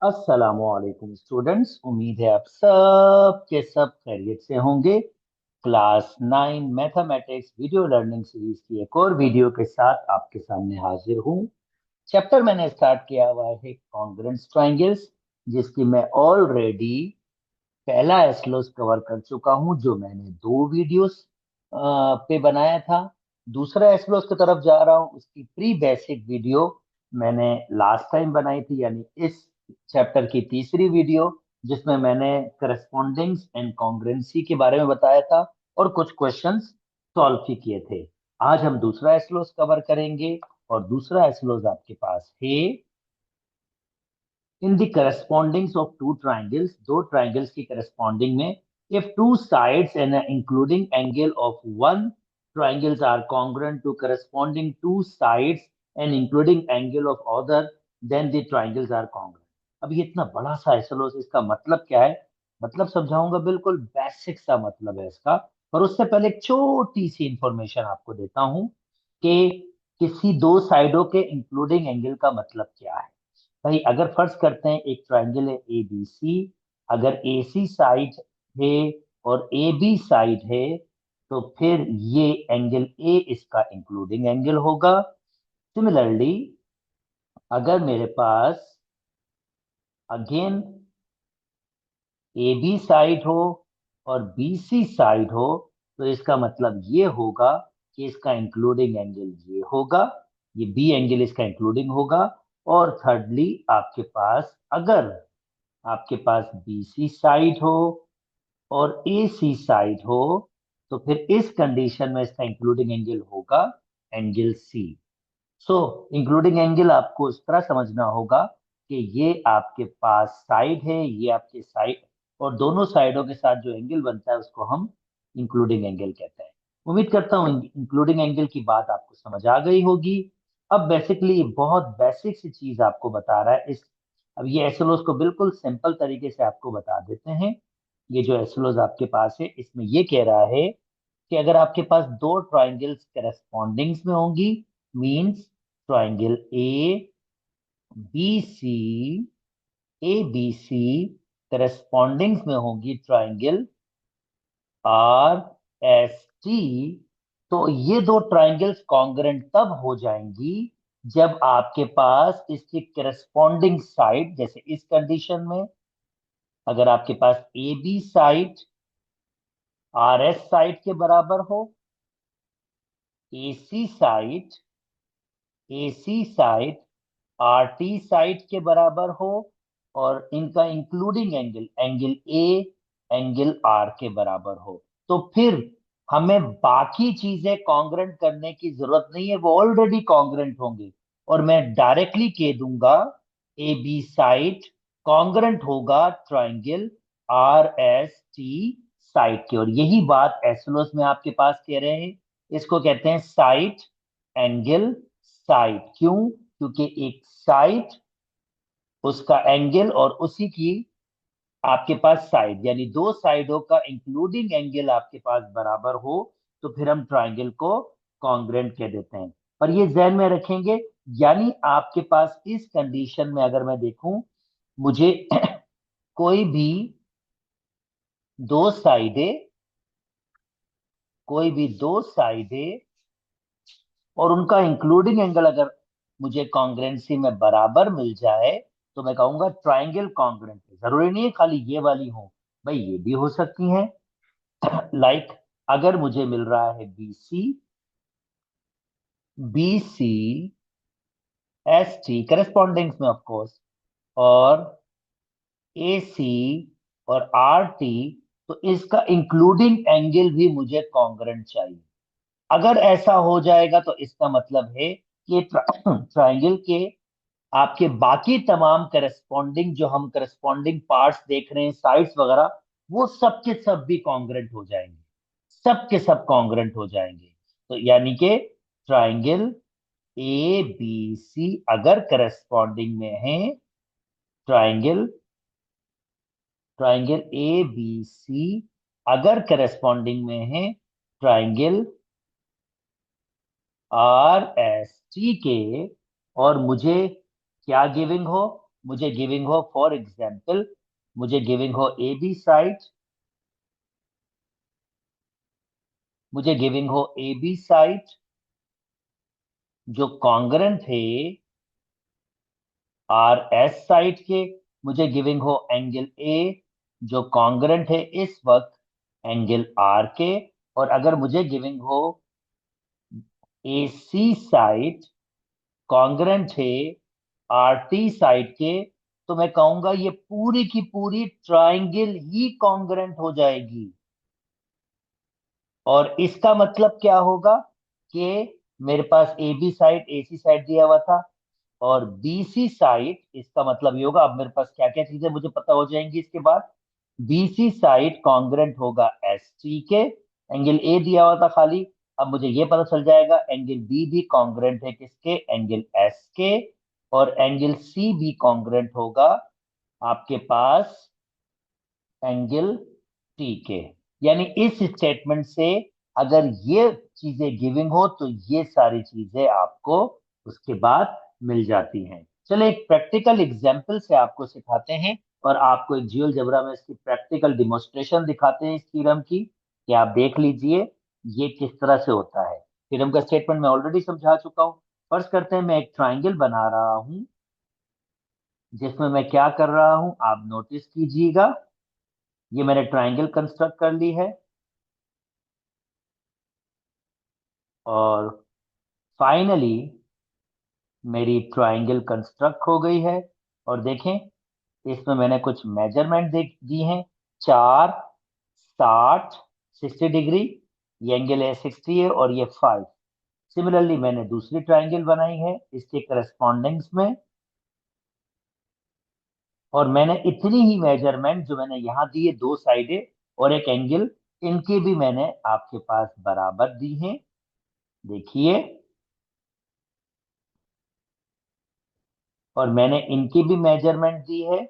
अस्सलामुअलैकुम स्टूडेंट्स, उम्मीद है आप सब के सब खैरियत से होंगे। Class 9 mathematics video learning series की एक और वीडियो के साथ आपके सामने हाजिर हूँ। चैप्टर मैंने स्टार्ट किया हुआ है कॉन्ग्रुएंट ट्रायंगल्स, जिसकी मैं ऑलरेडी पहला एस्लोस कवर कर चुका हूँ, जो मैंने दो वीडियोस पे बनाया था। दूसरा एस्लोस की तरफ जा रहा हूँ, उसकी प्री बेसिक वीडियो मैंने लास्ट टाइम बनाई थी, यानी इस चैप्टर की तीसरी वीडियो, जिसमें मैंने करस्पॉन्डिंग्स एंड कॉन्ग्रुएंसी के बारे में बताया था और कुछ क्वेश्चंस सॉल्व भी किए थे। आज हम दूसरा एस्लोस कवर करेंगे और दूसरा एस्लोस आपके पास है in the correspondings of two triangles, दो triangles की corresponding में, if two sides and including angle of one triangles are congruent to corresponding two sides and including angle of other, then the triangles are congruent। अब ये इतना बड़ा सा आइसोलोस, इसका मतलब क्या है? मतलब समझाऊंगा, बिल्कुल बेसिक सा मतलब है इसका। और उससे पहले एक छोटी सी इंफॉर्मेशन आपको देता हूं कि किसी दो साइडों के इंक्लूडिंग एंगल का मतलब क्या है। भाई, अगर फर्ज करते हैं एक ट्रायंगल है ए बी सी, अगर ए सी साइड है और ए बी साइड है, तो फिर ये एंगल ए इसका इंक्लूडिंग एंगल होगा। सिमिलरली, अगर मेरे पास अगेन ए बी साइड हो और बी सी साइड हो, तो इसका मतलब ये होगा कि इसका इंक्लूडिंग एंगल ये होगा, ये बी एंगल इसका इंक्लूडिंग होगा। और थर्डली, आपके पास बी सी साइड हो और ए सी साइड हो, तो फिर इस कंडीशन में इसका इंक्लूडिंग एंगल होगा angle C. So including angle आपको इस तरह समझना होगा कि ये आपके पास साइड है, ये आपके साइड, और दोनों साइडों के साथ जो एंगल बनता है उसको हम इंक्लूडिंग एंगल कहते हैं। उम्मीद करता हूँ इंक्लूडिंग एंगल की बात आपको समझ आ गई होगी। अब बेसिकली बहुत बेसिक सी चीज आपको बता रहा है इस, अब ये एसएलओस को बिल्कुल सिंपल तरीके से आपको बता देते हैं। ये जो एसएलओस आपके पास है, इसमें ये कह रहा है कि अगर आपके पास दो ट्राइंगल्स करस्पॉन्डिंग्स में होंगी, means triangle B C A B C correspondings में होंगी ट्राइंगल आर एस टी, तो ये दो ट्राइंगल्स कॉन्ग्रुएंट तब हो जाएंगी जब आपके पास इसकी करस्पॉन्डिंग साइड, जैसे इस कंडीशन में अगर आपके पास A B side R S side के बराबर हो, A C side R T side के बराबर हो, और इनका including angle angle A angle R के बराबर हो, तो फिर हमें बाकी चीजें कॉन्ग्रुएंट करने की जरूरत नहीं है, वो ऑलरेडी कॉन्ग्रुएंट होंगे। और मैं डायरेक्टली कह दूंगा ए बी साइड कॉन्ग्रुएंट होगा triangle R S T side के। और यही बात एसोलोस में आपके पास कह रहे हैं, इसको कहते हैं साइड एंगल साइड। क्यों? क्योंकि एक साइड, उसका एंगल, और उसी की आपके पास साइड, यानी दो साइडों का इंक्लूडिंग एंगल आपके पास बराबर हो, तो फिर हम ट्राइंगल को कॉन्ग्रुएंट कह देते हैं। पर ये ध्यान में रखेंगे, यानी आपके पास इस कंडीशन में अगर मैं देखूं, मुझे कोई भी दो साइडें कोई भी दो साइडें और उनका इंक्लूडिंग एंगल अगर मुझे कॉन्ग्रुएंसी में बराबर मिल जाए, तो मैं कहूंगा ट्राइंगल कॉन्ग्रुएंट है। जरूरी नहीं है खाली ये वाली हो, भाई ये भी हो सकती हैं। लाइक अगर मुझे मिल रहा है बी सी एस टी करस्पॉन्डिंग्स में ऑफ कोर्स, और ए सी और आर टी, तो इसका इंक्लूडिंग एंगल भी मुझे कॉन्ग्रुएंट चाहिए। अगर ऐसा हो जाएगा तो इसका मतलब है कि ट्राइंगल के आपके बाकी तमाम करस्पॉन्डिंग, जो हम करस्पॉन्डिंग पार्ट्स देख रहे हैं, साइड्स वगैरह, वो सब के सब भी कॉन्ग्रुएंट हो जाएंगे, सब के सब कॉन्ग्रुएंट हो जाएंगे। तो यानी कि ट्राइंगल ए बी सी अगर करस्पॉन्डिंग में है, triangle triangle A B C अगर करस्पॉन्डिंग में है ट्राइंगल आर एस टी के, और मुझे क्या गिविंग हो, मुझे गिविंग हो, फॉर एग्जाम्पल मुझे गिविंग हो ए बी साइड, मुझे गिविंग हो ए बी साइड जो कॉन्ग्रेंट है आर एस साइड के, मुझे गिविंग हो एंगल ए जो कॉन्ग्रेंट है इस वक्त एंगल आर के, और अगर मुझे गिविंग हो ए सी साइड कॉन्ग्रेंट है आर टी साइड के, तो मैं कहूंगा ये पूरी की पूरी ट्राइंगल ही कॉन्ग्रेंट हो जाएगी। और इसका मतलब क्या होगा कि मेरे पास A B side A C side दिया हुआ था और बी सी साइड, इसका मतलब ये होगा, अब मेरे पास क्या क्या चीजें मुझे पता हो जाएंगी इसके बाद। बी सी साइड कॉन्ग्रेंट होगा एस टी के, एंगल ए दिया हुआ था खाली, अब मुझे ये पता चल जाएगा एंगल बी भी कॉन्ग्रेंट है किसके, एंगल एस के, और एंगल सी भी कॉन्ग्रेंट होगा आपके पास एंगल टी के। यानी इस स्टेटमेंट से अगर ये चीजें गिविंग हो तो ये सारी चीजें आपको उसके बाद मिल जाती हैं। चलो एक प्रैक्टिकल एग्जांपल से आपको सिखाते हैं और आपको एक जियोजेब्रा में इसकी प्रैक्टिकल डिमोन्स्ट्रेशन दिखाते हैं इस थ्योरम की, कि आप देख लीजिए ये किस तरह से होता है। थ्योरम का स्टेटमेंट मैं ऑलरेडी समझा चुका हूँ। फर्स्ट करते हैं, मैं एक ट्राइंगल बना रहा हूं जिसमें मैं क्या कर रहा हूं आप नोटिस कीजिएगा। ये मैंने ट्राइंगल कंस्ट्रक्ट कर ली है और फाइनली मेरी ट्राइंगल कंस्ट्रक्ट हो गई है। और देखें इसमें मैंने कुछ मेजरमेंट दी हैं, 4, 60, 60 डिग्री, ये एंगल है 60 है और ये 5। सिमिलरली मैंने दूसरी ट्राइंगल बनाई है इसके करस्पॉन्डिंग्स में, और मैंने इतनी ही मेजरमेंट जो मैंने यहाँ दी है, 2 साइडें और एक एंगल, इनकी भी मैंने आपके पास बराबर दी है। देखिए, और मैंने इनकी भी मेजरमेंट दी है।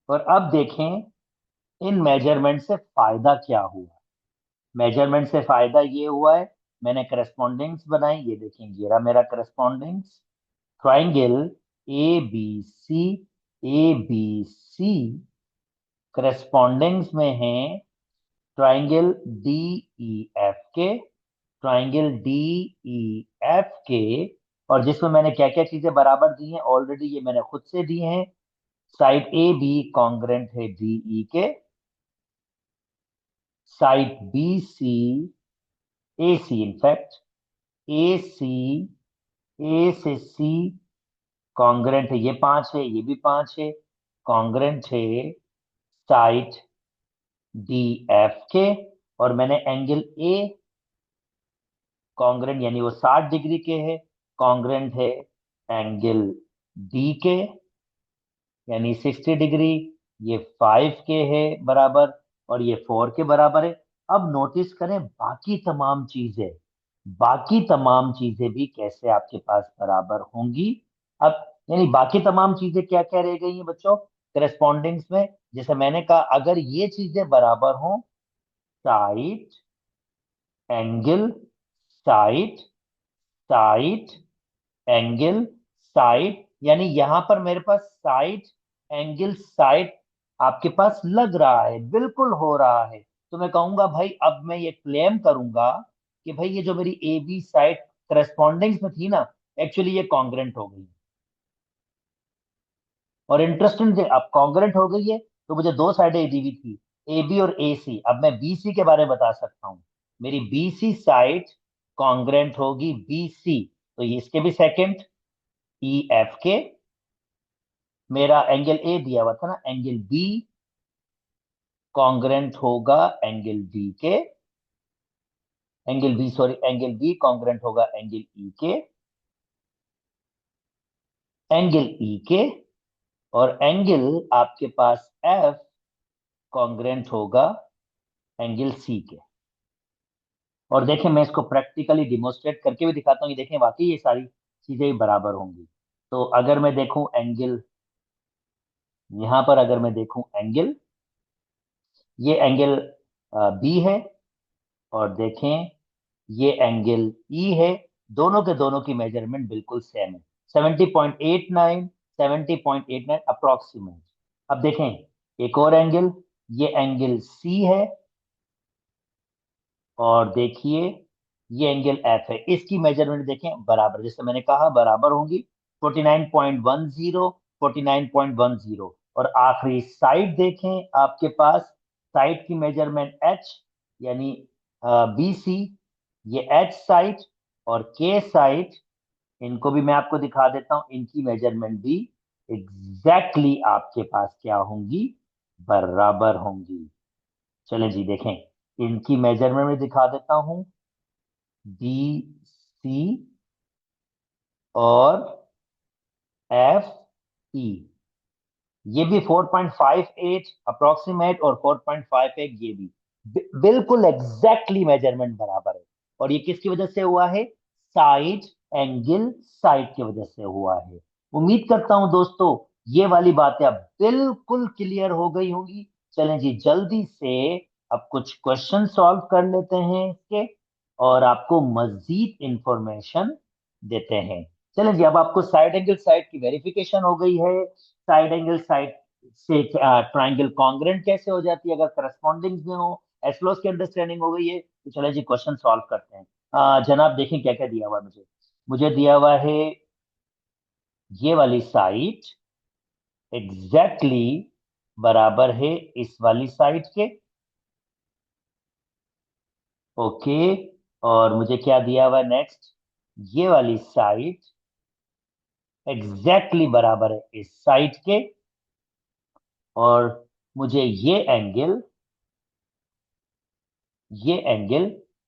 और अब देखें इन मेजरमेंट से फायदा क्या हुआ। मेजरमेंट से फायदा ये हुआ है, मैंने करस्पॉन्डिंग्स बनाई, ये देखें ये रहा मेरा करस्पॉन्डिंग्स, triangle A B C correspondings में है ट्राइंगल डी ई एफ के, ट्राइंगल डी ई एफ के, और जिसमें मैंने क्या क्या चीजें बराबर दी हैं ऑलरेडी ये मैंने खुद से दी हैं। साइड ए बी कॉन्ग्रेंट है डी ई के, साइड बी सी ए सी इनफैक्ट ए सी ए से सी कॉन्ग्रेंट है, ये 5 है ये भी 5 है, कॉन्ग्रेंट है साइड डी एफ के। और मैंने एंगल ए कॉन्ग्रेंट यानी वो 60 डिग्री के है, कॉन्ग्रेंट है एंगल डी के यानी 60 डिग्री, ये 5 के है बराबर और ये 4 के बराबर है। अब नोटिस करें बाकी तमाम चीजें भी कैसे आपके पास बराबर होंगी। अब यानी बाकी तमाम चीजें क्या क्या रह गई हैं बच्चों करस्पॉन्डिंग्स में, जैसे मैंने कहा अगर ये चीजें बराबर हों, side angle side side angle side, यानी यहां पर मेरे पास साइड एंगल साइड आपके पास लग रहा है, बिल्कुल हो रहा है, तो मैं कहूंगा भाई अब मैं ये क्लेम करूंगा कि भाई ये जो मेरी ए बी साइड करस्पॉन्डिंग्स में थी ना, एक्चुअली ये कॉन्ग्रेंट हो गई। और इंटरेस्टिंग अब कॉन्ग्रेंट हो गई है तो मुझे 2 साइडें दी हुई थी, ए बी और ए सी, अब मैं बी सी के बारे में बता सकता हूँ। मेरी बी सी साइड कॉन्ग्रेंट होगी बी सी, तो ये इसके भी सेकंड ई एफ के, मेरा एंगल ए दिया हुआ था ना, एंगल बी कॉन्ग्रेंट होगा एंगल बी के, एंगल बी कॉन्ग्रेंट होगा एंगल ई के, एंगल ई के, और एंगल आपके पास एफ कॉन्ग्रेंट होगा एंगल सी के। और देखें मैं इसको प्रैक्टिकली डिमोन्स्ट्रेट करके भी दिखाता हूँ, ये देखें वाकई ये सारी चीजें ही बराबर होंगी। तो अगर मैं देखूं एंगल, यहां पर अगर मैं देखूं एंगल, ये एंगल बी है, और देखें ये एंगल ई है, दोनों के दोनों की मेजरमेंट बिल्कुल सेम है, 70.89, 70.89 अप्रोक्सीमेट। अब देखें एक और एंगल, ये एंगल सी है, और देखिए ये एंगल एफ है, इसकी मेजरमेंट देखें बराबर, जैसे मैंने कहा बराबर होंगी, 49.10, 49.10। और आखिरी साइड देखें आपके पास, साइड की मेजरमेंट एच, यानी बी सी, ये एच साइड और के साइड, इनको भी मैं आपको दिखा देता हूं, इनकी मेजरमेंट भी एग्जैक्टली आपके पास क्या होंगी, बराबर होंगी। चलें जी देखें, इनकी मेजरमेंट में दिखा देता हूं, बी सी और एफ ई, ये भी 4.58 अप्रोक्सीमेट, और 4.58 ये भी बिल्कुल एग्जैक्टली मेजरमेंट बराबर है। और ये किसकी वजह से हुआ है, साइड एंगल साइड की वजह से हुआ है। उम्मीद करता हूं दोस्तों ये वाली बातें अब बिल्कुल क्लियर हो गई होंगी। चलें जी जल्दी से अब कुछ क्वेश्चन सॉल्व कर लेते हैं इसके, और आपको मजीद इंफॉर्मेशन देते हैं। चलें जी, अब आपको साइड एंगल साइड की वेरिफिकेशन हो गई है, साइड एंगल साइड से ट्राइंगल कॉन्ग्रेंट कैसे हो जाती है अगर करस्पॉन्डिंग में हो, एसलोस की अंडरस्टैंडिंग हो गई है। तो चलो जी क्वेश्चन सॉल्व करते हैं। जनाब देखें क्या क्या दिया हुआ है मुझे, मुझे दिया हुआ है ये वाली साइड एग्जैक्टली बराबर है इस वाली साइड के, ओके। और मुझे क्या दिया हुआ है नेक्स्ट, ये वाली साइड एग्जैक्टली बराबर है इस साइड के, और मुझे ये एंगल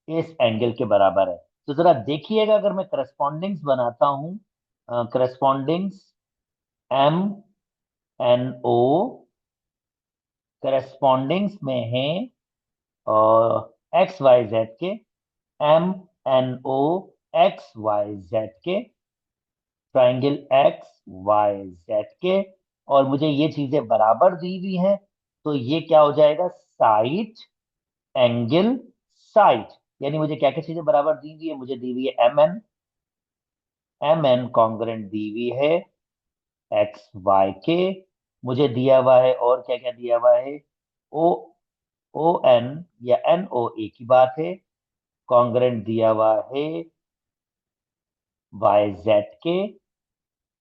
इस एंगल के बराबर है। तो जरा देखिएगा, अगर मैं करस्पॉन्डिंग्स बनाता हूं, करस्पॉन्डिंग्स एम एन ओ, करस्पॉन्डिंग्स में है और एक्स वाई जेड के, M N O X Y Z के, ट्राइंगल एक्स वाई जेड के, और मुझे ये चीजें बराबर दी हुई हैं, तो ये क्या हो जाएगा, साइड एंगल साइड। यानी मुझे क्या क्या चीजें बराबर दी हुई है, मुझे दी हुई है एम एन कॉन्ग्रेंट दी हुई है एक्स वाई के, मुझे दिया हुआ है और क्या क्या दिया हुआ है, ओ ओ एन या एन ओ ए की बात है, कॉन्ग्रेंट दिया हुआ है वाई जेड के,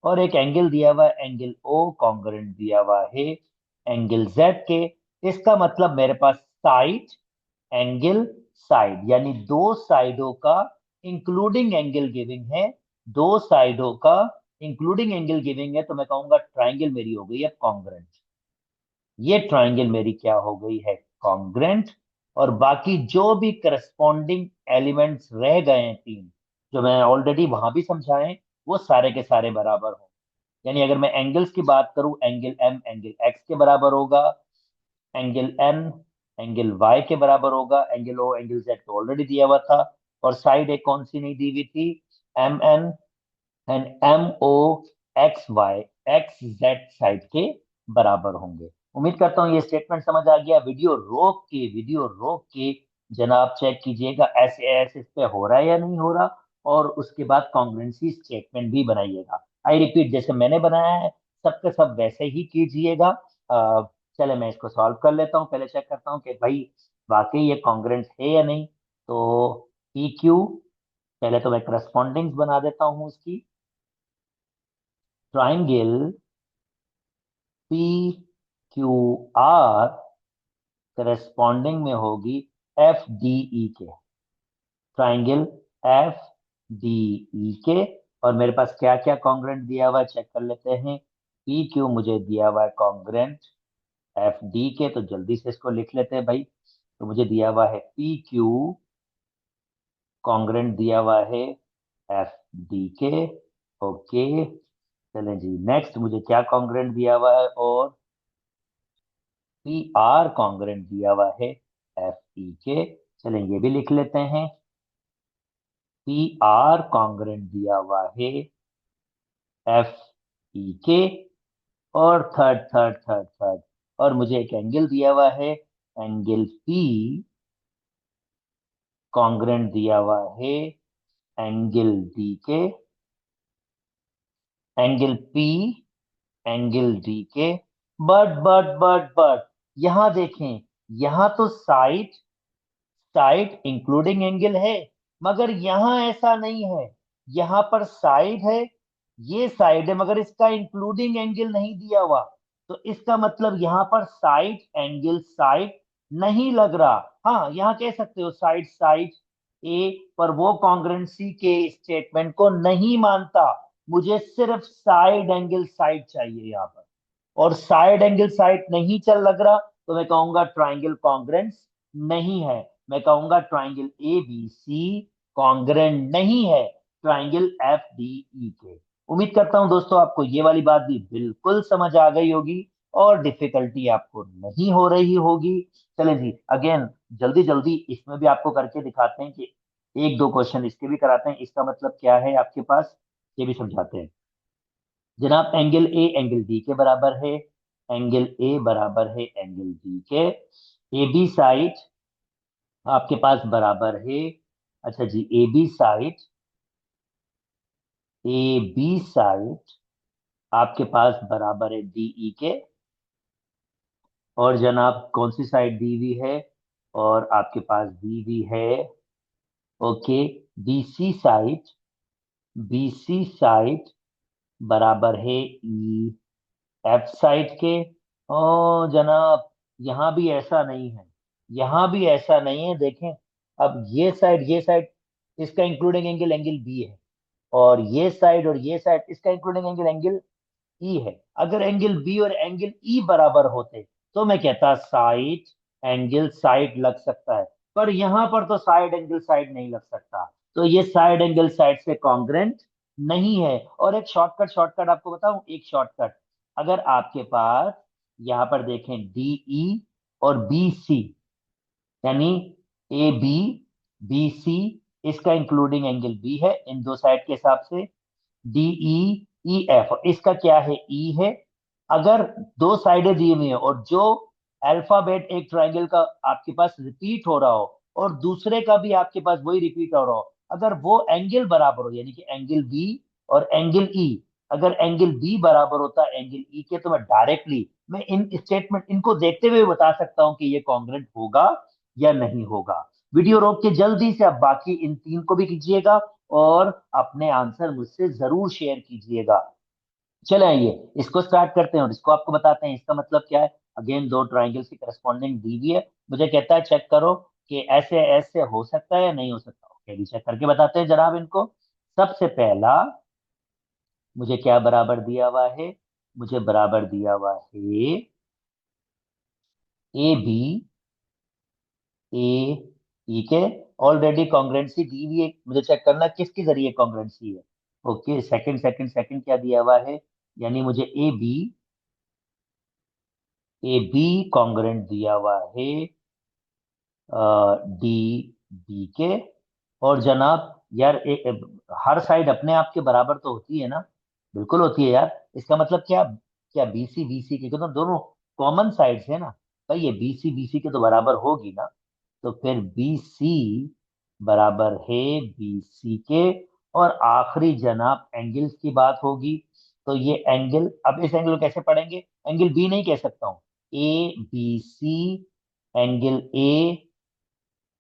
और एक एंगल दिया हुआ है एंगल ओ, कॉन्ग्रेंट दिया हुआ है एंगल जेड के। इसका मतलब मेरे पास साइड एंगल साइड, यानी दो साइडों का इंक्लूडिंग एंगल गिविंग है, दो साइडों का इंक्लूडिंग एंगल गिविंग है, तो मैं कहूंगा ट्राइंगल मेरी हो गई है कॉन्ग्रेंट। ये ट्राइंगल मेरी क्या हो गई है, कॉन्ग्रेंट। और बाकी जो भी करस्पॉन्डिंग एलिमेंट्स रह गए हैं तीन, जो मैं ऑलरेडी वहां भी समझाए, वो सारे के सारे बराबर हो। यानी अगर मैं एंगल्स की बात करूं, एंगल एम एंगल एक्स के बराबर होगा, एंगल एन एंगल वाई के बराबर होगा, एंगल ओ एंगल जेड तो ऑलरेडी दिया हुआ था, और साइड एक कौन सी नहीं दी हुई थी, M N and M O X Y X Z side के बराबर होंगे। उम्मीद करता हूँ ये स्टेटमेंट समझ आ गया। वीडियो रोक के जनाब चेक कीजिएगा ऐसे ऐसे इस पे हो रहा है या नहीं हो रहा, और उसके बाद कॉन्ग्रुएंसी स्टेटमेंट भी बनाइएगा। आई रिपीट, जैसे मैंने बनाया है सबके सब वैसे ही कीजिएगा। चले मैं इसको सॉल्व कर लेता हूँ, पहले चेक करता हूँ कि भाई वाकई ये कॉन्ग्रुएंट है या नहीं। तो पी क्यू, पहले तो मैं करस्पॉन्डिंग्स बना देता हूँ उसकी, triangle P Q R corresponding में होगी एफ डी ई के, ट्राइंगल एफ डी ई के। और मेरे पास क्या क्या कॉन्ग्रेंट दिया हुआ है चेक कर लेते हैं। पी क्यू मुझे दिया हुआ है कॉन्ग्रेंट एफ डी के, तो जल्दी से इसको लिख लेते हैं भाई। तो मुझे दिया हुआ है पी क्यू कॉन्ग्रेंट दिया हुआ है एफ डी के, ओके। चलें जी नेक्स्ट, मुझे क्या कॉन्ग्रेंट दिया हुआ है, और पी आर कॉन्ग्रेंट दिया हुआ है एफ ई के। चलें ये भी लिख लेते हैं, पी आर कॉन्ग्रेंट दिया हुआ है एफ ई के, और थर्ड थर्ड थर्ड थर्ड, और मुझे एक एंगल दिया हुआ है एंगल पी कॉन्ग्रेंट दिया हुआ है एंगल डी के, एंगल पी, एंगल डी के। बट यहां देखें, यहां तो साइड साइड इंक्लूडिंग एंगल है, मगर यहां ऐसा नहीं है। यहां पर साइड है, ये साइड है, मगर इसका इंक्लूडिंग एंगल नहीं दिया हुआ। तो इसका मतलब यहां पर साइड एंगल साइड नहीं लग रहा। हाँ, यहां कह सकते हो साइड साइड ए, पर वो कॉन्ग्रुएंसी के स्टेटमेंट को नहीं मानता। मुझे सिर्फ साइड एंगल साइड चाहिए यहाँ पर, और साइड एंगल साइड नहीं चल लग रहा, तो मैं कहूंगा ट्राइंगल कॉन्ग्रुएंस नहीं है। मैं कहूंगा triangle A B C congruent नहीं है ट्राइंगल एफ डी ई के। उम्मीद करता हूं दोस्तों आपको ये वाली बात भी बिल्कुल समझ आ गई होगी और डिफिकल्टी आपको नहीं हो रही होगी। चले जी, अगेन जल्दी जल्दी इसमें भी आपको करके दिखाते हैं कि एक दो क्वेश्चन इसके भी कराते हैं, इसका मतलब क्या है आपके पास ये भी समझाते हैं। जनाब, एंगल ए एंगल डी के बराबर है, एंगल ए बराबर है एंगल डी के। ए बी साइड आपके पास बराबर है, अच्छा जी, A B side, A B side आपके पास बराबर है डीई के। और जनाब कौन सी साइड दी हुई है, और आपके पास दी हुई है, okay, BC side, BC side बराबर है ई एफ साइड के। ओ जनाब, यहां भी ऐसा नहीं है, यहां भी ऐसा नहीं है, देखें। अब ये साइड इसका इंक्लूडिंग एंगल एंगल बी है, और ये साइड इसका इंक्लूडिंग एंगल एंगल ई है। अगर एंगल बी और एंगल ई बराबर होते तो मैं कहता साइड एंगल साइड लग सकता है, पर यहां पर तो साइड एंगल साइड नहीं लग सकता। तो ये साइड एंगल साइड से कॉन्ग्रुएंट नहीं है। और एक शॉर्टकट आपको बताऊं, एक शॉर्टकट, अगर आपके पास यहां पर देखें डीई और बी सी, यानी ए बी बी सी, इसका इंक्लूडिंग एंगल बी है इन दो साइड के हिसाब से, डीई ई एफ, इसका क्या है, ई है। अगर दो साइडें दी हुई है और जो अल्फाबेट एक ट्रायंगल का आपके पास रिपीट हो रहा हो और दूसरे का भी आपके पास वही रिपीट हो रहा हो, अगर वो एंगल बराबर हो, यानी कि एंगल बी और एंगल ई, अगर एंगल बी बराबर होता है एंगल ई के, तो मैं डायरेक्टली मैं इन स्टेटमेंट इनको देखते हुए बता सकता हूं कि ये कॉन्ग्रुएंट होगा या नहीं होगा। वीडियो रोक के जल्दी से अब बाकी इन तीन को भी कीजिएगा और अपने आंसर मुझसे जरूर शेयर कीजिएगा। चले आइए इसको स्टार्ट करते हैं और इसको आपको बताते हैं इसका मतलब क्या है। अगेन दो ट्राइंगल्स की करस्पॉन्डिंग दी हुई है, मुझे कहता है चेक करो कि ऐसे ऐसे हो सकता है या नहीं हो सकता। ओके भी, चेक करके बताते हैं जनाब इनको। सबसे पहला मुझे क्या बराबर दिया हुआ है, मुझे बराबर दिया हुआ है ए बी, ए ई के। ऑलरेडी कॉन्ग्रुएंसी दी हुई है, मुझे चेक करना किसके जरिए कॉन्ग्रुएंसी है। ओके, सेकंड सेकंड सेकंड क्या दिया हुआ है, यानी मुझे ए बी कॉन्ग्रुएंट दिया हुआ है डी बी के। और जनाब यार हर साइड अपने आप के बराबर तो होती है ना, बिल्कुल होती है यार। इसका मतलब क्या, क्या बी सी के तो दोनों कॉमन साइड्स है ना, भाई ये बी सी के तो बराबर होगी ना। तो फिर बी सी बराबर है बी सी के। और आखिरी जनाब एंगल्स की बात होगी, तो ये एंगल, अब इस एंगल को कैसे पढ़ेंगे, एंगल बी नहीं कह सकता हूँ, A B C, angle A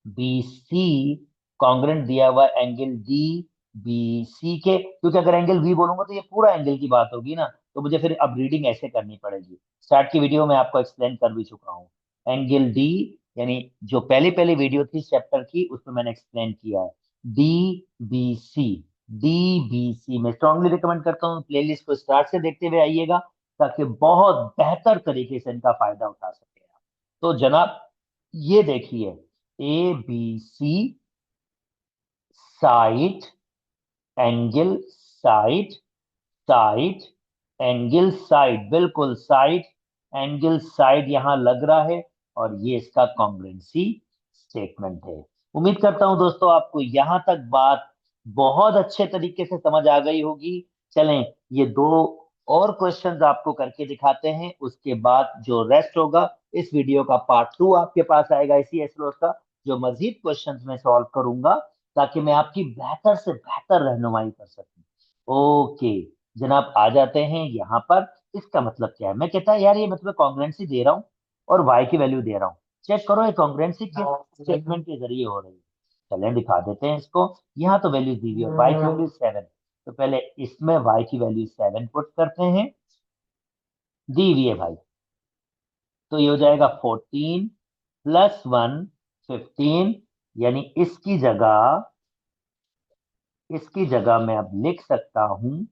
B C congruent दिया हुआ एंगल डी बी सी के। क्योंकि अगर एंगल बी बोलूंगा तो ये पूरा एंगल की बात होगी ना, तो मुझे फिर अब रीडिंग ऐसे करनी पड़ेगी। स्टार्ट की वीडियो में आपको एक्सप्लेन कर भी चुका हूँ। एंगल डी, यानी जो पहली पहली वीडियो थी चैप्टर की, उसमें मैंने एक्सप्लेन किया है D B C, D B C. मैं स्ट्रांगली रिकमेंड करता हूँ प्लेलिस्ट को स्टार्ट से देखते हुए आइएगा, ताकि बहुत बेहतर तरीके से इनका फायदा उठा सके आप। तो जनाब ये देखिए, A B C side angle side side angle side, बिल्कुल साइड एंगल साइड यहां लग रहा है, और ये इसका कॉन्ग्रुएंसी स्टेटमेंट है। उम्मीद करता हूं दोस्तों आपको यहां तक बात बहुत अच्छे तरीके से समझ आ गई होगी। चलें ये दो और क्वेश्चंस आपको करके दिखाते हैं, उसके बाद जो रेस्ट होगा इस वीडियो का पार्ट 2 आपके पास आएगा इसी एसरोस का, जो मजीद क्वेश्चंस मैं सॉल्व करूंगा ताकि मैं आपकी बेहतर से बेहतर रहनुमाई कर सकूं। ओके जनाब, आ जाते हैं यहाँ पर। इसका मतलब क्या है? मैं कहता है यार ये मतलब कॉन्ग्रुएंसी दे रहा हूँ और वाई की वैल्यू दे रहा हूँ। चेक करो ये कॉन्ग्रुएंसी किस स्टेटमेंट के जरिए हो रही है। चलें दिखा देते हैं इसको। यहाँ तो वैल्यू दी हुई है, वाई की वैल्यू 7। तो पहले इसमें वाई की वैल्यू 7 पुट करते हैं, दी हुई है भाई। तो ये हो जाएगा 14 प्लस 1 15, यानी इसकी जगह मैं अब लिख सकता हूं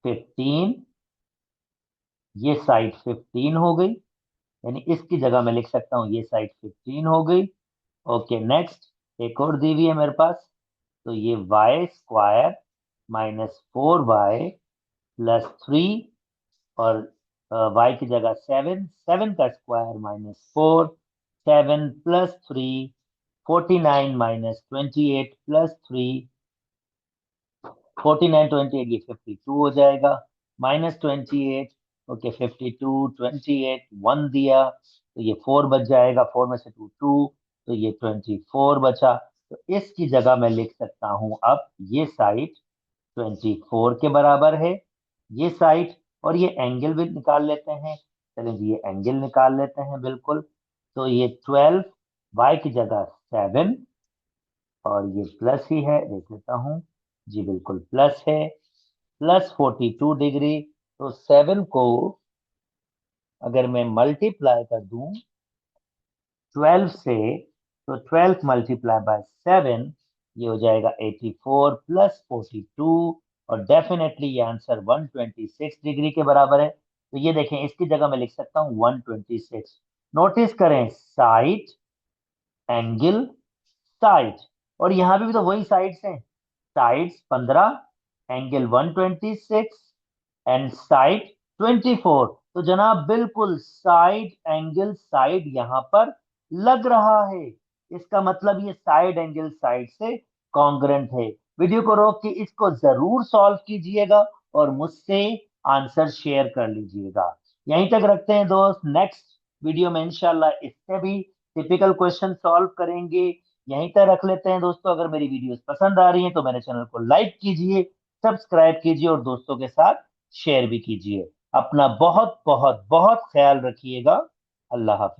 15। ये साइड 15 हो गई, यानी इसकी जगह मैं लिख सकता हूं ये साइड 15 हो गई। ओके नेक्स्ट, एक और दी हुई है मेरे पास। तो ये वाई स्क्वायर -4y +3, और y की जगह 7, 7 का स्क्वायर -4, 7 +3, 49 -28 +3, 49 28 ये 52 हो जाएगा, -28। ओके 52 28 1 दिया, तो ये 4 बच जाएगा, 4 में से 2 2, तो ये 24 बचा। तो इसकी जगह मैं लिख सकता हूं अब ये साइड 24 के बराबर है, ये साइड। और ये एंगल भी निकाल लेते हैं। चलें जी, ये एंगल निकाल लेते हैं बिल्कुल। तो ये 12, y की जगह 7, और ये प्लस ही है, देख लेता हूं। जी बिल्कुल प्लस है, +42 डिग्री। तो 7 को अगर मैं मल्टीप्लाई कर दूं 12 से, तो 12 × 7, ये हो जाएगा 84 +42, और डेफिनेटली ये आंसर 126 डिग्री के बराबर है। तो ये देखें, इसकी जगह मैं लिख सकता हूँ 126। नोटिस करें साइड, एंगल, साइड, और यहाँ पे भी तो वही साइड्स हैं। Sides 15, angle 126 and side 24। तो जनाब बिल्कुल साइड एंगल साइड यहाँ पर लग रहा है। इसका मतलब ये साइड एंगल साइड से कॉन्ग्रुएंट है। वीडियो को रोक के इसको जरूर सॉल्व कीजिएगा और मुझसे आंसर शेयर कर लीजिएगा। यहीं तक रखते हैं दोस्त, नेक्स्ट वीडियो में इंशाल्लाह इससे भी टिपिकल क्वेश्चन सॉल्व करेंगे। यहीं तक रख लेते हैं दोस्तों। अगर मेरी वीडियोस पसंद आ रही हैं तो मेरे चैनल को लाइक कीजिए, सब्सक्राइब कीजिए और दोस्तों के साथ शेयर भी कीजिए। अपना बहुत बहुत बहुत ख्याल रखिएगा। अल्लाह हाफिज।